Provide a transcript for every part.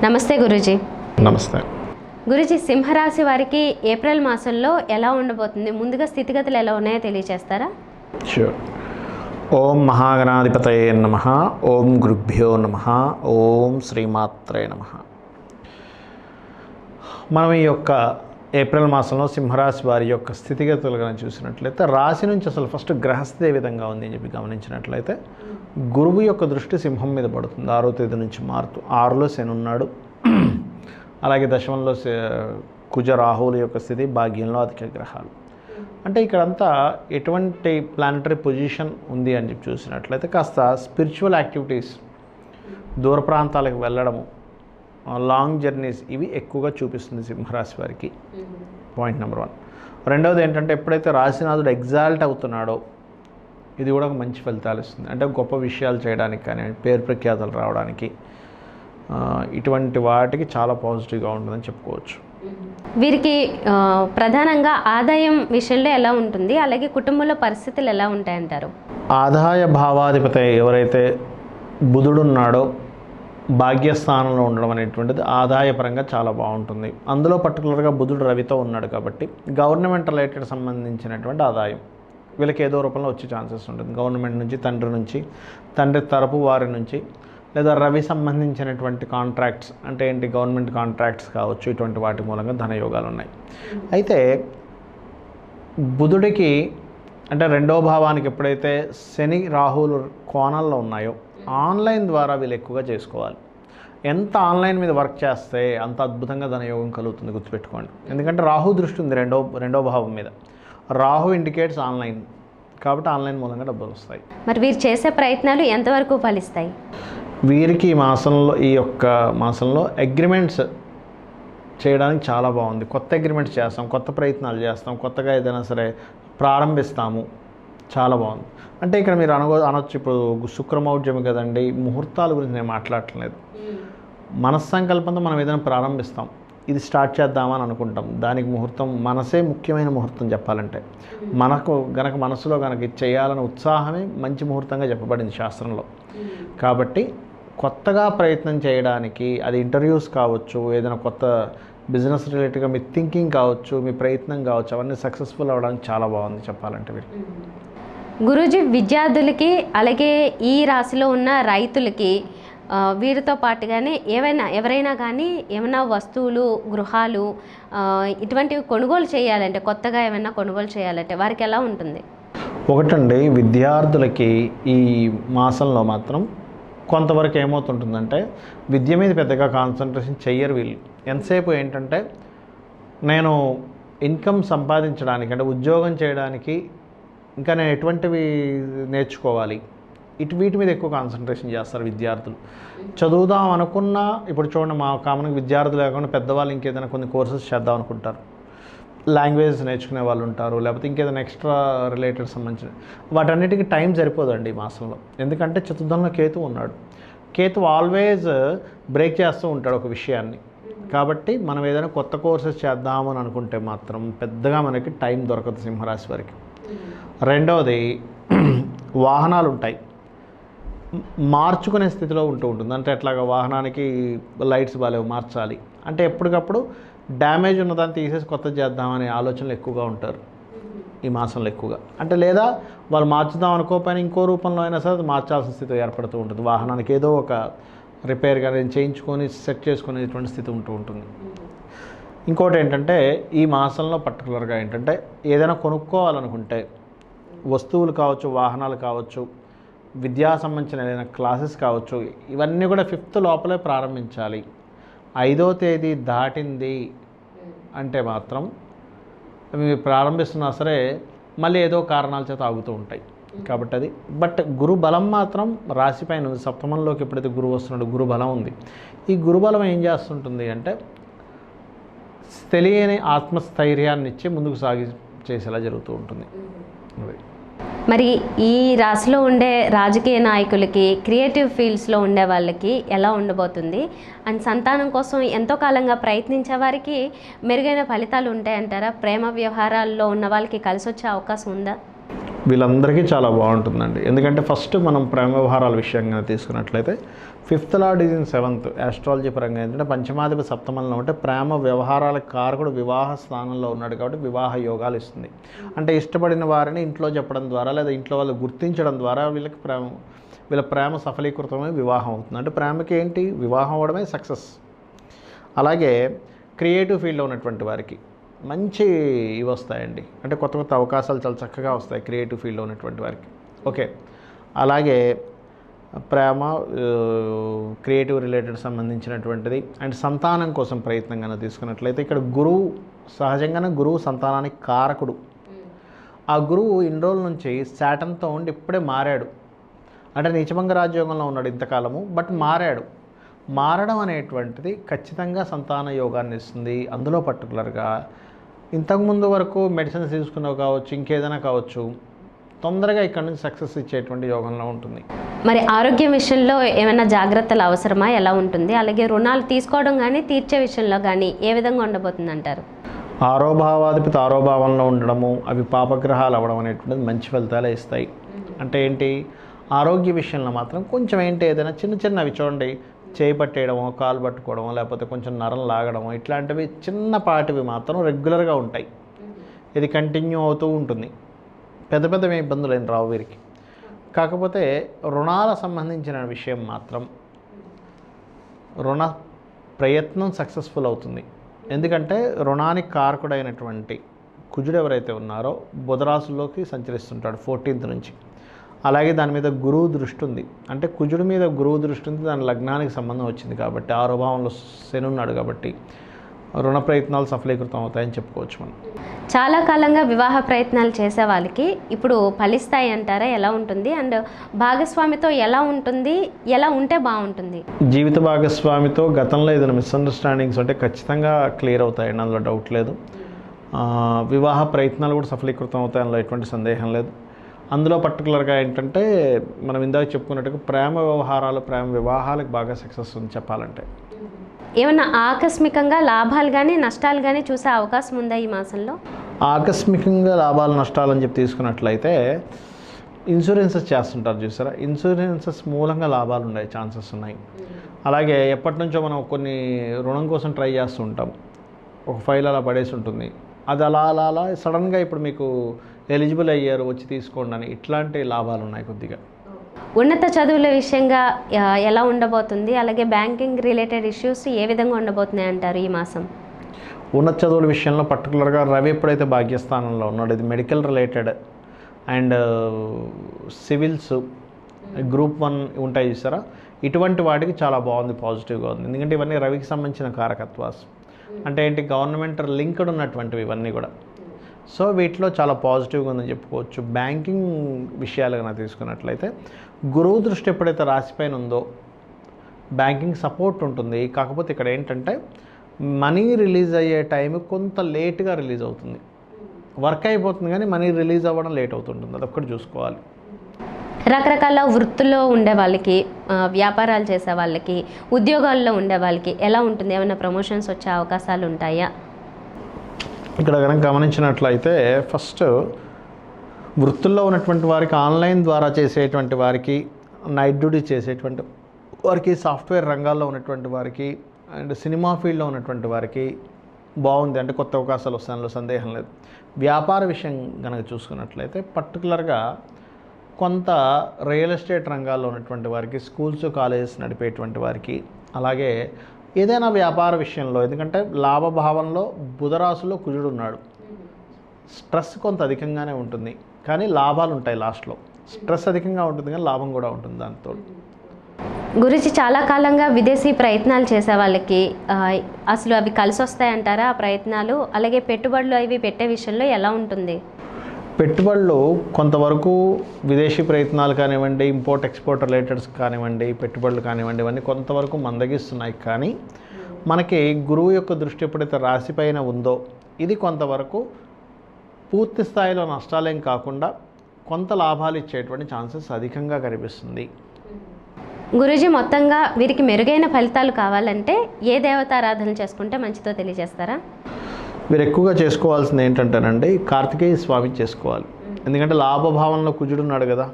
నమస్తే గురూజీ. నమస్తే గురూజీ, సింహరాశి వారికి ఏప్రిల్ మాసంలో ఎలా ఉండబోతుంది? ముందుగా స్థితిగతులు ఎలా ఉన్నాయో తెలియజేస్తారా? షూర్. ఓం మహాగణాధిపతయే నమః. ఓం గురుభ్యో నమః. ఓం శ్రీమాత్రే నమః. మనం ఈ యొక్క ఏప్రిల్ మాసంలో సింహరాశి వారి యొక్క స్థితిగతులు కనుక చూసినట్లయితే, రాశి నుంచి అసలు ఫస్ట్ గ్రహస్థితి ఏ విధంగా ఉంది అని చెప్పి గమనించినట్లయితే, గురువు యొక్క దృష్టి సింహం మీద పడుతుంది. 6వ తేదీ నుంచి మారుతూ 6లో శని ఉన్నాడు. అలాగే దశమంలో కుజ రాహువుల యొక్క స్థితి, భాగ్యంలో అధిక గ్రహాలు. అంటే ఇక్కడంతా ఎటువంటి ప్లానటరీ పొజిషన్ ఉంది అని చెప్పి చూసినట్లయితే, కాస్త స్పిరిచువల్ యాక్టివిటీస్, దూర ప్రాంతాలకు వెళ్ళడము, లాంగ్ జర్నీస్, ఇవి ఎక్కువగా చూపిస్తుంది సింహరాశి వారికి. Point number 1. రెండవది ఏంటంటే, ఎప్పుడైతే రాశినాథుడు ఎగ్జాల్ట్ అవుతున్నాడో, ఇది కూడా ఒక మంచి ఫలితాలు ఇస్తుంది. అంటే గొప్ప విషయాలు చేయడానికి కానీ, పేరు ప్రఖ్యాతలు రావడానికి, ఇటువంటి వాటికి చాలా పాజిటివ్గా ఉంటుందని చెప్పుకోవచ్చు. వీరికి ప్రధానంగా ఆదాయం విషయంలో ఎలా ఉంటుంది, అలాగే కుటుంబంలో పరిస్థితులు ఎలా ఉంటాయంటారు? ఆదాయ భావాధిపతి ఎవరైతే బుధుడున్నాడో, భాగ్యస్థానంలో ఉండడం అనేటువంటిది ఆదాయపరంగా చాలా బాగుంటుంది. అందులో పర్టికులర్గా బుధుడు రవితో ఉన్నాడు కాబట్టి గవర్నమెంట్ రిలేటెడ్ సంబంధించినటువంటి ఆదాయం వీళ్ళకి ఏదో రూపంలో వచ్చే ఛాన్సెస్ ఉంటుంది. గవర్నమెంట్ నుంచి, తండ్రి తరపు వారి నుంచి, లేదా రవి సంబంధించినటువంటి కాంట్రాక్ట్స్, అంటే ఏంటి, గవర్నమెంట్ కాంట్రాక్ట్స్ కావచ్చు, ఇటువంటి వాటి మూలంగా ధనయోగాలు ఉన్నాయి. అయితే బుధుడికి అంటే 2వ భావానికి ఎప్పుడైతే శని రాహువులు కోణాల్లో ఉన్నాయో, ఆన్లైన్ ద్వారా వీళ్ళు ఎక్కువగా చేసుకోవాలి. ఎంత ఆన్లైన్ మీద వర్క్ చేస్తే అంత అద్భుతంగా ధనయోగం కలుగుతుంది, గుర్తుపెట్టుకోండి. ఎందుకంటే రాహు దృష్టి ఉంది రెండవ భావం మీద. రాహు ఇండికేట్స్ ఆన్లైన్, కాబట్టి ఆన్లైన్ మూలంగా డబ్బులు వస్తాయి. మరి వీరు చేసే ప్రయత్నాలు ఎంతవరకు ఫలిస్తాయి? వీరికి ఈ యొక్క మాసంలో అగ్రిమెంట్స్ చేయడానికి చాలా బాగుంది. కొత్త అగ్రిమెంట్స్ చేస్తాం, కొత్త ప్రయత్నాలు చేస్తాం, కొత్తగా ఏదైనా సరే ప్రారంభిస్తాము, చాలా బాగుంది. అంటే ఇక్కడ మీరు అనొచ్చు, ఇప్పుడు శుక్రమౌఢ్యమి కదండి, ముహూర్తాల గురించి నేను మాట్లాడట్లేదు. మనస్సంకల్పంతో మనం ఏదైనా ప్రారంభిస్తాం, ఇది స్టార్ట్ చేద్దామని అనుకుంటాం, దానికి ముహూర్తం, మనసే ముఖ్యమైన ముహూర్తం చెప్పాలంటే. మనకు గనక మనసులో గనక ఇది చేయాలనే ఉత్సాహమే మంచి ముహూర్తంగా చెప్పబడింది శాస్త్రంలో. కాబట్టి కొత్తగా ప్రయత్నం చేయడానికి, అది ఇంటర్వ్యూస్ కావచ్చు, ఏదైనా కొత్త బిజినెస్ రిలేటెడ్గా మీ థింకింగ్ కావచ్చు, మీ ప్రయత్నం కావచ్చు, అవన్నీ సక్సెస్ఫుల్ అవ్వడానికి చాలా బాగుంది చెప్పాలంటే. మీరు గురూజీ, విద్యార్థులకి అలాగే ఈ రాశిలో ఉన్న రైతులకి వీరితో పాటుగానే ఎవరైనా కానీ ఏమైనా వస్తువులు, గృహాలు ఇటువంటివి కొనుగోలు చేయాలంటే, కొత్తగా ఏమైనా కొనుగోలు చేయాలంటే వారికి ఎలా ఉంటుంది? ఒకటండి, విద్యార్థులకి ఈ మాసంలో మాత్రం కొంతవరకు ఏమవుతుంటుందంటే, విద్య మీద పెద్దగా కాన్సన్ట్రేషన్ చెయ్యరు వీళ్ళు. ఎంతసేపు ఏంటంటే, నేను ఇన్కమ్ సంపాదించడానికి, అంటే ఉద్యోగం చేయడానికి ఇంకా నేను ఎటువంటివి నేర్చుకోవాలి, వీటి మీద ఎక్కువ కాన్సన్ట్రేషన్ చేస్తారు విద్యార్థులు. చదువుదాం అనుకున్నా, ఇప్పుడు చూడండి, మా కామన్గా విద్యార్థులు లేకుండా పెద్దవాళ్ళు ఇంకేదైనా కొన్ని కోర్సెస్ చేద్దాం అనుకుంటారు, లాంగ్వేజ్ నేర్చుకునే వాళ్ళు ఉంటారు, లేకపోతే ఇంకేదైనా ఎక్స్ట్రా రిలేటెడ్ సంబంధించిన వాటన్నిటికీ టైం సరిపోదండి ఈ మాసంలో. ఎందుకంటే చతుర్థంలో కేతు ఉన్నాడు. కేతు ఆల్వేజ్ బ్రేక్ చేస్తూ ఉంటాడు ఒక విషయాన్ని. కాబట్టి మనం ఏదైనా కొత్త కోర్సెస్ చేద్దామని అనుకుంటే మాత్రం పెద్దగా మనకి టైం దొరకదు సింహరాశి వారికి. రెండవది, వాహనాలు ఉంటాయి, మార్చుకునే స్థితిలో ఉంటుంది. అంటే ఎట్లాగా, వాహనానికి లైట్స్ బాగాలేవు, మార్చాలి అంటే ఎప్పటికప్పుడు డ్యామేజ్ ఉన్నదాన్ని తీసేసి కొత్తది చేద్దామనే ఆలోచనలు ఎక్కువగా ఉంటారు ఈ మాసంలో ఎక్కువగా. అంటే లేదా వాళ్ళు మార్చుదాం అనుకోకపోయినా ఇంకో రూపంలో అయినా సరే అది మార్చాల్సిన స్థితి ఏర్పడుతూ ఉంటుంది. వాహనానికి ఏదో ఒక రిపేర్గా చేయించుకొని సెట్ చేసుకునేటువంటి స్థితి ఉంటుంది. ఇంకోటి ఏంటంటే, ఈ మాసంలో పర్టికులర్గా ఏంటంటే, ఏదైనా కొనుక్కోవాలనుకుంటే, వస్తువులు కావచ్చు, వాహనాలు కావచ్చు, విద్యా సంబంధించిన ఏదైనా క్లాసెస్ కావచ్చు, ఇవన్నీ కూడా 5th లోపలే ప్రారంభించాలి. 5వ తేదీ దాటింది అంటే మాత్రం అవి ప్రారంభిస్తున్నా సరే మళ్ళీ ఏదో కారణాల చేత ఆగుతూ ఉంటాయి. కాబట్టి అది, బట్ గురు బలం మాత్రం రాశిపైన ఉంది. సప్తమంలోకి ఎప్పుడైతే గురువు వస్తున్నాడు, గురు బలం ఉంది. ఈ గురుబలం ఏం చేస్తుంటుంది అంటే, తెలియని ఆత్మస్థైర్యాన్ని ఇచ్చి ముందుకు చేసేలా జరుగుతూ ఉంటుంది. మరి ఈ రాశిలో ఉండే రాజకీయ నాయకులకి, క్రియేటివ్ ఫీల్డ్స్లో ఉండే వాళ్ళకి ఎలా ఉండబోతుంది? అండ్ సంతానం కోసం ఎంతో కాలంగా ప్రయత్నించే వారికి మెరుగైన ఫలితాలు ఉంటాయంటారా? ప్రేమ వ్యవహారాల్లో ఉన్న వాళ్ళకి కలిసి వచ్చే అవకాశం ఉందా? వీళ్ళందరికీ చాలా బాగుంటుందండి. ఎందుకంటే ఫస్ట్ మనం ప్రేమ వ్యవహారాల విషయంగా తీసుకున్నట్లయితే 5th lord is in 7th. Astrology పరంగా ఏంటంటే పంచమాధిపతి సప్తమంలో ఉంటే ప్రేమ వ్యవహారాల కారకుడు వివాహ స్థానంలో ఉన్నాడు కాబట్టి వివాహ యోగాలు ఇస్తుంది. అంటే ఇష్టపడిన వారిని ఇంట్లో చెప్పడం ద్వారా లేదా ఇంట్లో వాళ్ళు గుర్తించడం ద్వారా వీళ్ళ ప్రేమ సఫలీకృతమై వివాహం అవుతుంది. అంటే ప్రేమకి ఏంటి, వివాహం అవడమే సక్సెస్. అలాగే క్రియేటివ్ ఫీల్డ్లో ఉన్నటువంటి వారికి మంచి ఇవి వస్తాయండి. అంటే కొత్త కొత్త అవకాశాలు చాలా చక్కగా వస్తాయి క్రియేటివ్ ఫీల్డ్లో ఉన్నటువంటి వారికి. ఓకే, అలాగే ప్రేమ క్రియేటివ్ రిలేటెడ్ సంబంధించినటువంటిది. అండ్ సంతానం కోసం ప్రయత్నం కనుక తీసుకున్నట్లయితే ఇక్కడ గురువు సహజంగానే గురువు సంతానానికి కారకుడు. ఆ గురువు ఇన్ని రోజుల నుంచి శాటన్తో ఉండి ఇప్పుడే మారాడు. అంటే నీచభంగ రాజయోగంలో ఉన్నాడు ఇంతకాలము, బట్ మారడం అనేటువంటిది ఖచ్చితంగా సంతాన యోగాన్ని ఇస్తుంది. అందులో పర్టికులర్గా ఇంతకుముందు వరకు మెడిసిన్స్ తీసుకున్నావు కావచ్చు, ఇంకేదైనా కావచ్చు, తొందరగా ఇక్కడ నుంచి సక్సెస్ ఇచ్చేటువంటి యోగంలో ఉంటుంది. మరి ఆరోగ్యం విషయంలో ఏమైనా జాగ్రత్తలు అవసరమా, ఎలా ఉంటుంది? అలాగే రుణాలు తీసుకోవడం కానీ తీర్చే విషయంలో కానీ ఏ విధంగా ఉండబోతుంది అంటారు? ఆరోభావాధిపతి ఆరోభావంలో ఉండడము, అవి పాపగ్రహాలు అవ్వడం అనేటువంటిది మంచి ఫలితాలే ఇస్తాయి. అంటే ఏంటి, ఆరోగ్య విషయంలో మాత్రం కొంచెం ఏంటి ఏదైనా చిన్నవి చూడండి, చేయి పట్టేయడమో, కాలు పట్టుకోవడమో, లేకపోతే కొంచెం నరం లాగడమో, ఇట్లాంటివి చిన్నపాటివి మాత్రం రెగ్యులర్గా ఉంటాయి. ఇది కంటిన్యూ అవుతూ ఉంటుంది. పెద్దవి ఇబ్బందులు ఏం రావు వీరికి. కాకపోతే రుణాల సంబంధించిన విషయం మాత్రం రుణ ప్రయత్నం సక్సెస్ఫుల్ అవుతుంది. ఎందుకంటే రుణానికి కారకుడైనటువంటి కుజుడు ఎవరైతే ఉన్నారో బుధరాశుల్లోకి సంచరిస్తుంటాడు 14th నుంచి. అలాగే దాని మీద గురువు దృష్టి ఉంది. అంటే కుజుడి మీద గురువు దృష్టి ఉంది, దాని లగ్నానికి సంబంధం వచ్చింది కాబట్టి, ఆరో భావంలో శని ఉన్నాడు కాబట్టి రుణ ప్రయత్నాలు సఫలీకృతం అవుతాయని చెప్పుకోవచ్చు మనం. చాలా కాలంగా వివాహ ప్రయత్నాలు చేసే వాళ్ళకి ఇప్పుడు ఫలిస్తాయి అంటారా? ఎలా ఉంటుంది? అండ్ భాగస్వామితో ఎలా ఉంటుంది, ఎలా ఉంటే బాగుంటుంది? జీవిత భాగస్వామితో గతంలో ఏదైనా మిస్అండర్స్టాండింగ్స్ అంటే ఖచ్చితంగా క్లియర్ అవుతాయండి, అందులో డౌట్ లేదు. వివాహ ప్రయత్నాలు కూడా సఫలీకృతం అవుతాయి, అందులో ఎటువంటి సందేహం లేదు. అందులో పర్టికులర్గా ఏంటంటే మనం ఇందాక చెప్పుకున్నట్టుగా ప్రేమ వివాహాలకు బాగా సక్సెస్ ఉంది చెప్పాలంటే. ఏమన్నా ఆకస్మికంగా లాభాలు కానీ నష్టాలు కానీ చూసే అవకాశం ఉందా ఈ మాసంలో? ఆకస్మికంగా లాభాలు నష్టాలు అని చెప్పి తీసుకున్నట్లయితే ఇన్సూరెన్సెస్ చేస్తుంటారు చూసారా, ఇన్సూరెన్సెస్ మూలంగా లాభాలు ఉండే ఛాన్సెస్ ఉన్నాయి. అలాగే ఎప్పటి నుంచో మనం కొన్ని రుణం కోసం ట్రై చేస్తూ ఉంటాం, ఒక ఫైల్ అలా పడేసి ఉంటుంది, అది అలా సడన్గా ఇప్పుడు మీకు ఎలిజిబుల్ అయ్యారు వచ్చి తీసుకోండి అని, ఇట్లాంటి లాభాలు ఉన్నాయి కొద్దిగా. ఉన్నత చదువుల విషయంగా ఎలా ఉండబోతుంది? అలాగే బ్యాంకింగ్ రిలేటెడ్ ఇష్యూస్ ఏ విధంగా ఉండబోతున్నాయి అంటారు ఈ మాసం? ఉన్నత చదువుల విషయంలో పర్టికులర్గా రవి ఎప్పుడైతే భాగ్యస్థానంలో ఉన్నాడో, ఇది medical related and civils group 1 ఉంటాయి చూసారా, ఇటువంటి వాటికి చాలా బాగుంది, పాజిటివ్గా ఉంది. ఎందుకంటే ఇవన్నీ రవికి సంబంధించిన కారకత్వాస్. అంటే ఏంటి, గవర్నమెంట్ లింక్డ్ ఉన్నటువంటివి ఇవన్నీ కూడా. సో వీటిలో చాలా పాజిటివ్గా ఉందని చెప్పుకోవచ్చు. బ్యాంకింగ్ విషయాలు కనుక తీసుకున్నట్లయితే గురువు దృష్టి ఎప్పుడైతే రాశిపైన ఉందో బ్యాంకింగ్ సపోర్ట్ ఉంటుంది. కాకపోతే ఇక్కడ ఏంటంటే మనీ రిలీజ్ అయ్యే టైం కొంత లేట్గా రిలీజ్ అవుతుంది. వర్క్ అయిపోతుంది కానీ మనీ రిలీజ్ అవ్వడం లేట్ అవుతుంటుంది, అదొక్కటి చూసుకోవాలి. రకరకాల వృత్తుల్లో ఉండే వాళ్ళకి, వ్యాపారాలు చేసే వాళ్ళకి, ఉద్యోగాల్లో ఉండే వాళ్ళకి ఎలా ఉంటుంది? ఏమైనా ప్రమోషన్స్ వచ్చే అవకాశాలు ఉంటాయా? ఇక్కడ కనుక గమనించినట్లయితే ఫస్ట్ వృత్తుల్లో ఉన్నటువంటి వారికి, ఆన్లైన్ ద్వారా చేసేటువంటి వారికి, నైట్ డ్యూటీ చేసేటువంటి వారికి, సాఫ్ట్వేర్ రంగాల్లో ఉన్నటువంటి వారికి అండ్ సినిమా ఫీల్డ్లో ఉన్నటువంటి వారికి బాగుంది. అంటే కొత్త అవకాశాలు వస్తాయనిలో సందేహం లేదు. వ్యాపార విషయం కనుక చూసుకున్నట్లయితే పర్టికులర్గా కొంత రియల్ ఎస్టేట్ రంగాల్లో ఉన్నటువంటి వారికి, స్కూల్స్ కాలేజెస్ నడిపేటువంటి వారికి, అలాగే ఏదైనా వ్యాపార విషయంలో, ఎందుకంటే లాభభావంలో బుధరాశిలో కుజుడు ఉన్నాడు, స్ట్రెస్ కొంత అధికంగానే ఉంటుంది కానీ లాభాలు ఉంటాయి. లాస్ట్లో స్ట్రెస్ అధికంగా ఉంటుంది కానీ లాభం కూడా ఉంటుంది దాంతో. గురించి చాలా కాలంగా విదేశీ ప్రయత్నాలు చేసే వాళ్ళకి అసలు అవి కలిసి వస్తాయంటారా ఆ ప్రయత్నాలు? అలాగే పెట్టుబడులు అవి పెట్టే విషయంలో ఎలా ఉంటుంది? పెట్టుబడులు కొంతవరకు విదేశీ ప్రయత్నాలు కానివ్వండి, ఇంపోర్ట్ ఎక్స్పోర్ట్ రిలేటెడ్స్ కానివ్వండి, పెట్టుబడులు కానివ్వండి, ఇవన్నీ కొంతవరకు మందగిస్తున్నాయి. కానీ మనకి గురువు యొక్క దృష్టి ఎప్పుడైతే రాశిపైన ఉందో ఇది కొంతవరకు పూర్తి స్థాయిలో నష్టాలేం కాకుండా కొంత లాభాలు ఇచ్చేటువంటి ఛాన్సెస్ అధికంగా కనిపిస్తుంది. గురూజీ, మొత్తంగా వీరికి మెరుగైన ఫలితాలు కావాలంటే ఏ దేవతారాధన చేసుకుంటే మంచిదో తెలియజేస్తారా? వీరు ఎక్కువగా చేసుకోవాల్సింది ఏంటంటేనండి కార్తికేయ స్వామి చేసుకోవాలి. ఎందుకంటే లాభభావంలో కుజుడు ఉన్నాడు కదా,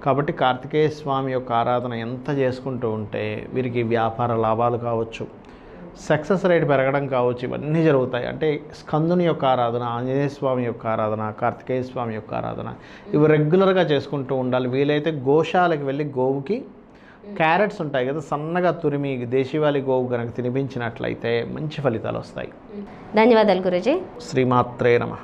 కాబట్టి కార్తికేయ స్వామి యొక్క ఆరాధన ఎంత చేసుకుంటూ ఉంటే వీరికి వ్యాపార లాభాలు కావచ్చు, సక్సెస్ రేట్ పెరగడం కావచ్చు, ఇవన్నీ జరుగుతాయి. అంటే స్కందుని యొక్క ఆరాధన, ఆంజనేయ స్వామి యొక్క ఆరాధన, కార్తికేయ స్వామి యొక్క ఆరాధన ఇవి రెగ్యులర్గా చేసుకుంటూ ఉండాలి. వీలైతే గోశాలకు వెళ్ళి గోవుకి క్యారెట్స్ ఉంటాయి కదా, సన్నగా తురిమి దేశీవాలి గోవు కనుక తినిపించినట్లయితే మంచి ఫలితాలు వస్తాయి. ధన్యవాదాలు గురూజీ. శ్రీమాత్రే నమః.